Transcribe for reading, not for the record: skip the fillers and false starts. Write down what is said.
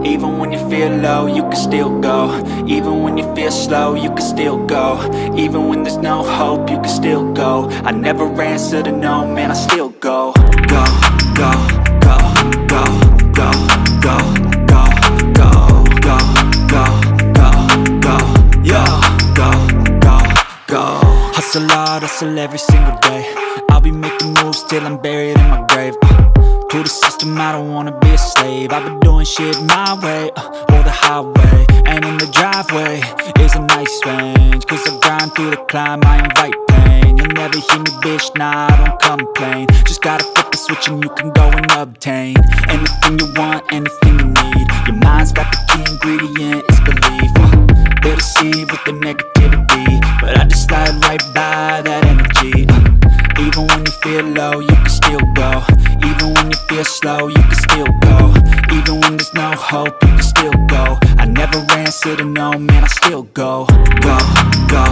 Even when you feel low, you can still go. Even when you feel slow, you can still go. Even when there's no hope, you can still go. I never answer to no, man, I still go. Go, go, go, go, go, go, go, go, go, go, go, go, yo, go, go, go. Hustle hard, hustle every single day. I'll be making moves till I'm buried in my grave. To the system, I don't wanna be a slave. I've been doing shit my way, or the highway. And in the driveway is a nice range, cause I grind through the climb, I invite pain. You'll never hear me, bitch, nah, I don't complain. Just gotta flip the switch and you can go and obtain anything you want, anything you need. Your mind's got the key ingredient, it's belief. They deceive with the negativity, but I just slide right by that energy. Even when you feel low, you can still go. Even when you feel slow, you can still go. Even when there's no hope, you can still go. I never answer to no, man, I still go. Go, go,